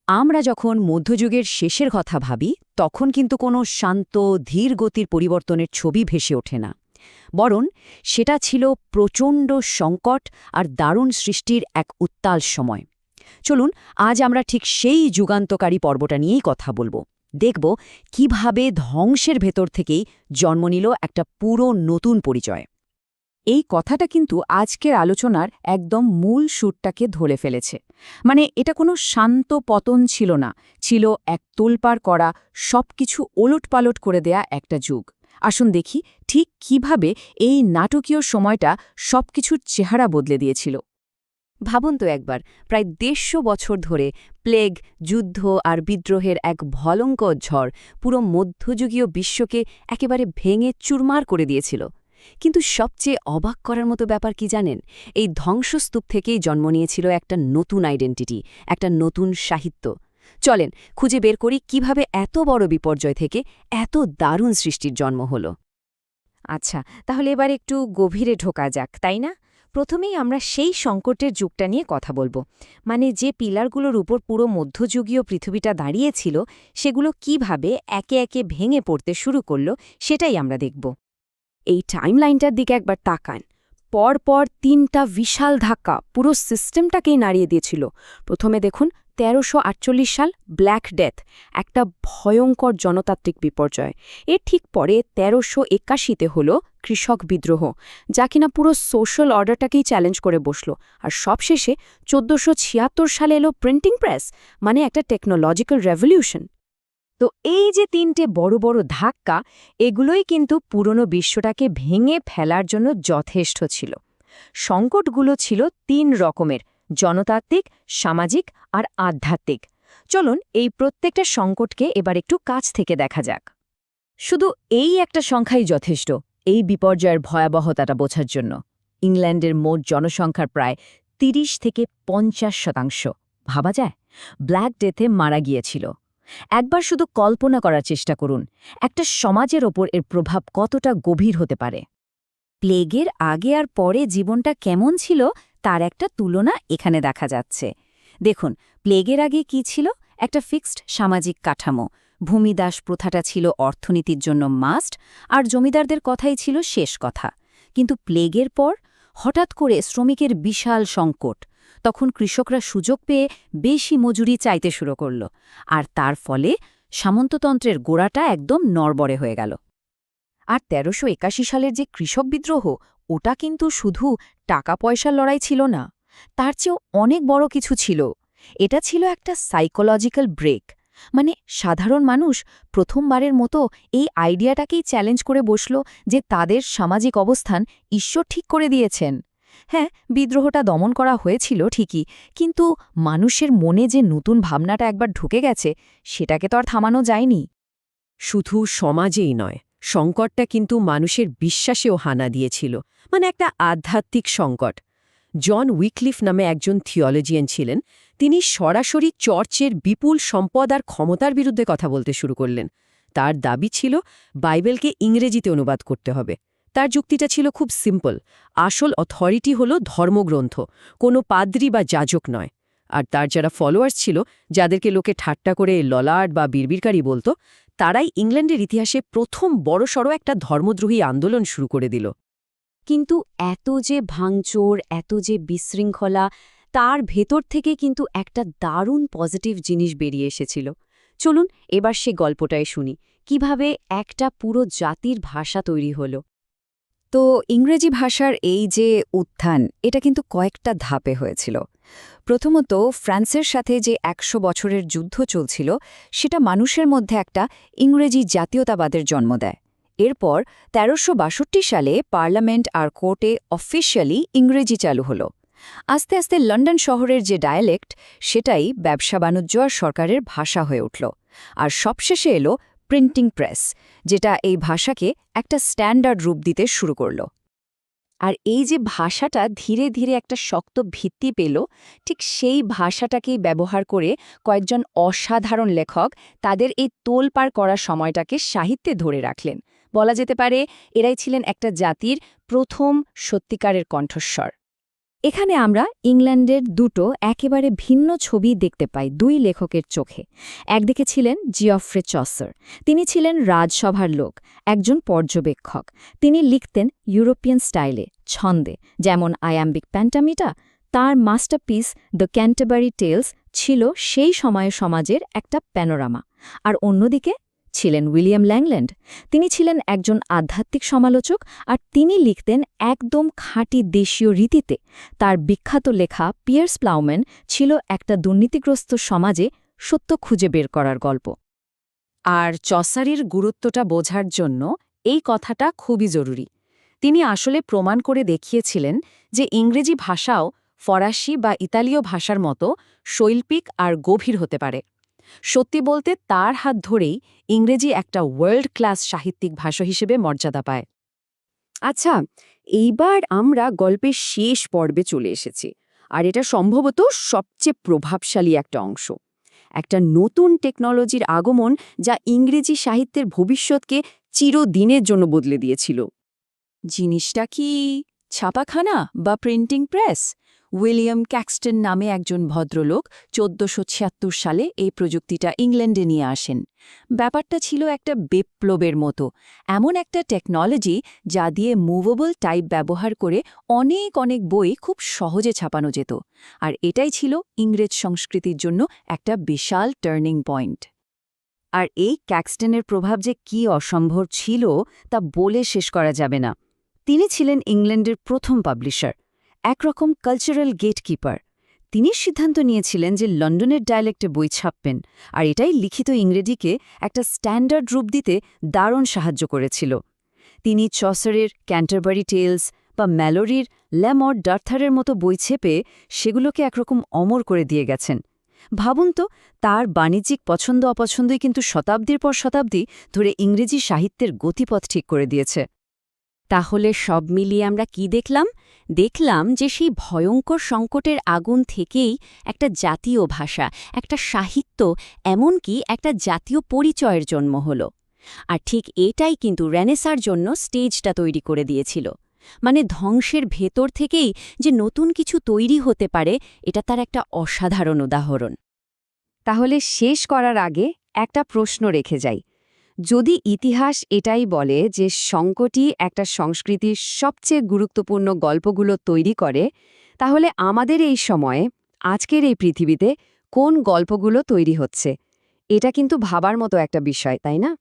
আমরা যখন মধ্যযুগের শেষের কথা ভাবি তখন কিন্তু কোনো শান্ত ধীর গতির পরিবর্তনের ছবি ভেসে ওঠে না, বরং সেটা ছিল প্রচণ্ড সংকট আর দারুণ সৃষ্টির এক উত্তাল সময়। চলুন আজ আমরা ঠিক সেই যুগান্তকারী পর্বটা নিয়েই কথা বলবো। দেখব কিভাবে ধ্বংসের ভেতর থেকেই জন্ম নিল একটা পুরো নতুন পরিচয়। এই কথাটা কিন্তু আজকের আলোচনার একদম মূল সুরটাকে ধরে ফেলেছে। মানে এটা কোনো শান্ত পতন ছিল না, ছিল এক তোলপাড় করা, সবকিছু ওলটপালট করে দেয়া একটা যুগ। আসুন দেখি ঠিক কিভাবে এই নাটকীয় সময়টা সবকিছুর চেহারা বদলে দিয়েছিল। ভাবুন তো একবার, প্রায় ১৫০ বছর ধরে প্লেগ, যুদ্ধ আর বিদ্রোহের এক ভয়ঙ্কর ঝড় পুরো মধ্যযুগীয় বিশ্বকে একেবারে ভেঙে চুরমার করে দিয়েছিল। কিন্তু সবচেয়ে অবাক করার মতো ব্যাপার কি জানেন? এই ধ্বংসস্তূপ থেকেই জন্ম নিয়েছিল একটা নতুন আইডেন্টিটি, একটা নতুন সাহিত্য। চলেন খুঁজে বের করি কিভাবে এত বড় বিপর্যয় থেকে এত দারুণ সৃষ্টির জন্ম হলো। আচ্ছা, তাহলে এবার একটু গভীরে ঢোকা যাক, তাই না? প্রথমেই আমরা সেই সংকটের যুগটা নিয়ে কথা বলবো। মানে যে পিলারগুলোর উপর পুরো মধ্যযুগীয় পৃথিবীটা দাঁড়িয়েছিল, সেগুলো কিভাবে একে একে ভেঙে পড়তে শুরু করলো, সেটাই আমরা দেখব। এই টাইমলাইনটার দিকে একবার তাকান। পরপর ৩টা বিশাল ধাক্কা পুরো সিস্টেমটাকেই নাড়িয়ে দিয়েছিল। প্রথমে দেখুন ১৩৪৮ সাল ব্ল্যাক ডেথ, একটা ভয়ঙ্কর জনতান্ত্রিক বিপর্যয়। এর ঠিক পরে ১৩৮১-তে হল কৃষক বিদ্রোহ, যা কিনা পুরো সোশ্যাল অর্ডারটাকেই চ্যালেঞ্জ করে বসল। আর সবশেষে ১৪৭৬ সালে এলো প্রিন্টিং প্রেস, মানে একটা টেকনোলজিক্যাল রেভলিউশন। তো এই যে ৩টে বড় বড় ধাক্কা, এগুলোই কিন্তু পুরনো বিশ্বটাকে ভেঙে ফেলার জন্য যথেষ্ট ছিল। সংকটগুলো ছিল ৩ রকমের: জনতান্ত্রিক, সামাজিক আর আধ্যাত্মিক। চলুন এই প্রত্যেকটা সংকটকে এবার একটু কাছ থেকে দেখা যাক। শুধু এই একটা সংখ্যাই যথেষ্ট এই বিপর্যয়ের ভয়াবহতাটা বোঝার জন্য। ইংল্যান্ডের মোট জনসংখ্যার প্রায় ৩০ থেকে ৫০%, ভাবা যায়, ব্ল্যাক ডেথে মারা গিয়েছিল। একবার শুধু কল্পনা করার চেষ্টা করুন একটা সমাজের ওপর এর প্রভাব কতটা গভীর হতে পারে। প্লেগের আগে আর পরে জীবনটা কেমন ছিল তার একটা তুলনা এখানে দেখা যাচ্ছে। দেখুন, প্লেগের আগে কি ছিল? একটা ফিক্সড সামাজিক কাঠামো। ভূমিদাস প্রথাটা ছিল অর্থনীতির জন্য মাস্ট, আর জমিদারদের কথাই ছিল শেষ কথা। কিন্তু প্লেগের পর হঠাৎ করে শ্রমিকের বিশাল সংকট। তখন কৃষকরা সুযোগ পেয়ে বেশি মজুরি চাইতে শুরু করল, আর তার ফলে সামন্ততন্ত্রের গোড়াটা একদম নড়বড়ে হয়ে গেল। আর ১৩৮১ সালের যে কৃষক বিদ্রোহ, ওটা কিন্তু শুধু টাকা পয়সার লড়াই ছিল না, তার চেয়েও অনেক বড় কিছু ছিল। এটা ছিল একটা সাইকোলজিক্যাল ব্রেক। মানে সাধারণ মানুষ প্রথমবারের মতো এই আইডিয়াটাকেই চ্যালেঞ্জ করে বসল যে তাদের সামাজিক অবস্থান ঈশ্বর ঠিক করে দিয়েছেন। হ্যাঁ, বিদ্রোহটা দমন করা হয়েছিল ঠিকই, কিন্তু মানুষের মনে যে নতুন ভাবনাটা একবার ঢুকে গেছে, সেটাকে তো আর থামানো যায়নি। শুধু সমাজেই নয়, সংকটটা কিন্তু মানুষের বিশ্বাসেও হানা দিয়েছিল, মানে একটা আধ্যাত্মিক সংকট। জন উইকলিফ নামে একজন থিওলজিয়ান ছিলেন। তিনি সরাসরি চর্চের বিপুল সম্পদ আর ক্ষমতার বিরুদ্ধে কথা বলতে শুরু করলেন। তার দাবি ছিল বাইবেলকে ইংরেজিতে অনুবাদ করতে হবে। তার যুক্তিটা ছিল খুব সিম্পল: আসল অথরিটি হল ধর্মগ্রন্থ, কোনো পাদ্রী বা যাজক নয়। আর তার যারা ফলোয়ার্স ছিল, যাদেরকে লোকে ঠাট্টা করে ললাট বা বিড়বিড়কারী বলতো, তারাই ইংল্যান্ডের ইতিহাসে প্রথম বড়সড় একটা ধর্মদ্রোহী আন্দোলন শুরু করে দিল। কিন্তু এত যে ভাঙচোর, এত যে বিশৃঙ্খলা, তার ভেতর থেকে কিন্তু একটা দারুণ পজিটিভ জিনিস বেরিয়ে এসেছিল। চলুন এবার সে গল্পটাই শুনি, কিভাবে একটা পুরো জাতির ভাষা তৈরি হলো। তো ইংরেজি ভাষার এই যে উত্থান, এটা কিন্তু কয়েকটা ধাপে হয়েছিল। প্রথমত, ফ্রান্সের সাথে যে ১০০ বছরের যুদ্ধ চলছিল, সেটা মানুষের মধ্যে একটা ইংরেজি জাতীয়তাবাদের জন্ম দেয়। এরপর ১৩৬২ সালে পার্লামেন্ট আর কোর্টে অফিশিয়ালি ইংরেজি চালু হল। আস্তে আস্তে লন্ডন শহরের যে ডায়ালেক্ট, সেটাই ব্যবসা বাণিজ্য আর সরকারের ভাষা হয়ে উঠল। আর সবশেষে এলো প্রিন্টিং প্রেস, যেটা এই ভাষাকে একটা স্ট্যান্ডার্ড রূপ দিতে শুরু করল। আর এই যে ভাষাটা ধীরে ধীরে একটা শক্ত ভিত্তি পেল, ঠিক সেই ভাষাটাকেই ব্যবহার করে কয়েকজন অসাধারণ লেখক তাদের এই তোলপাড় করা সময়টাকে সাহিত্যে ধরে রাখলেন। বলা যেতে পারে এরাই ছিলেন একটা জাতির প্রথম সত্যিকারের কণ্ঠস্বর। এখানে আমরা ইংল্যান্ডের দুটো একেবারে ভিন্ন ছবি দেখতে পাই দুই লেখকের চোখে। একদিকে ছিলেন জিওফ্রে চসার। তিনি ছিলেন রাজসভার লোক, একজন পর্যবেক্ষক। তিনি লিখতেন ইউরোপিয়ান স্টাইলে, ছন্দে, যেমন আয়াম্বিক প্যান্টামিটা। তার মাস্টারপিস দ্য ক্যান্টারবারি টেলস ছিল সেই সময়ের সমাজের একটা প্যানোরামা। আর অন্যদিকে ছিলেন উইলিয়াম ল্যাংল্যান্ড। তিনি ছিলেন একজন আধ্যাত্মিক সমালোচক, আর তিনি লিখতেন একদম খাঁটি দেশীয় রীতিতে। তার বিখ্যাত লেখা পিয়ার্স প্লাউম্যান ছিল একটা দুর্নীতিগ্রস্ত সমাজে সত্য খুঁজে বের করার গল্প। আর চসারের গুরুত্বটা বোঝার জন্য এই কথাটা খুবই জরুরি। তিনি আসলে প্রমাণ করে দেখিয়েছিলেন যে ইংরেজি ভাষাও ফরাসি বা ইতালীয় ভাষার মতো শৈল্পিক আর গভীর হতে পারে। সত্যি বলতে তার হাত ধরেই ইংরেজি একটা ওয়ার্ল্ড ক্লাস সাহিত্যিক ভাষা হিসেবে মর্যাদা পায়। আচ্ছা, এইবার আমরা গল্পের শেষ পর্বে চলে এসেছি, আর এটা সম্ভবত সবচেয়ে প্রভাবশালী একটা অংশ। একটা নতুন টেকনোলজির আগমন যা ইংরেজি সাহিত্যের ভবিষ্যৎকে চিরদিনের জন্য বদলে দিয়েছিল। জিনিসটা কি ছাপাখানা বা প্রিন্টিং প্রেস? উইলিয়াম ক্যাক্সটন নামে একজন ভদ্রলোক ১৪৭৬ সালে এই প্রযুক্তিটা ইংল্যান্ডে নিয়ে আসেন। ব্যাপারটা ছিল একটা বিপ্লবের মতো, এমন একটা টেকনোলজি যা দিয়ে মুভেবল টাইপ ব্যবহার করে অনেক অনেক বই খুব সহজে ছাপানো যেত। আর এটাই ছিল ইংরেজ সংস্কৃতির জন্য একটা বিশাল টার্নিং পয়েন্ট। আর এই ক্যাক্সটনের প্রভাব যে কি অসম্ভব ছিল তা বলে শেষ করা যাবে না। তিনি ছিলেন ইংল্যান্ডের প্রথম পাবলিশার, একরকম কালচারাল গেটকিপার। তিনি সিদ্ধান্ত নিয়েছিলেন যে লন্ডনের ডায়ালেক্টে বই ছাপবেন, আর এটাই লিখিত ইংরেজিকে একটা স্ট্যান্ডার্ড রূপ দিতে দারুণ সাহায্য করেছিল। তিনি চসারের ক্যান্টারবারি টেলস বা ম্যালোরির ল্যামর ডার্থারের মতো বই ছেপে সেগুলোকে একরকম অমর করে দিয়ে গেছেন। ভাবুন তো, তার বাণিজ্যিক পছন্দ অপছন্দই কিন্তু শতাব্দীর পর শতাব্দী ধরে ইংরেজি সাহিত্যের গতিপথ ঠিক করে দিয়েছে। তাহলে সব মিলিয়ে আমরা কি দেখলাম? দেখলাম যে সেই ভয়ঙ্কর সংকটের আগুন থেকেই একটা জাতীয় ভাষা, একটা সাহিত্য, এমনকি একটা জাতীয় পরিচয়ের জন্ম হল। আর ঠিক এটাই কিন্তু রেনেসাঁর জন্য স্টেজটা তৈরি করে দিয়েছিল। মানে ধ্বংসের ভেতর থেকেই যে নতুন কিছু তৈরি হতে পারে, এটা তার একটা অসাধারণ উদাহরণ। তাহলে শেষ করার আগে একটা প্রশ্ন রেখে যাই। যদি ইতিহাস এটাই বলে যে সংকটই একটা সংস্কৃতির সবচেয়ে গুরুত্বপূর্ণ গল্পগুলো তৈরি করে, তাহলে আমাদের এই সময়ে, আজকের এই পৃথিবীতে কোন গল্পগুলো তৈরি হচ্ছে? এটা কিন্তু ভাবার মতো একটা বিষয়, তাই না?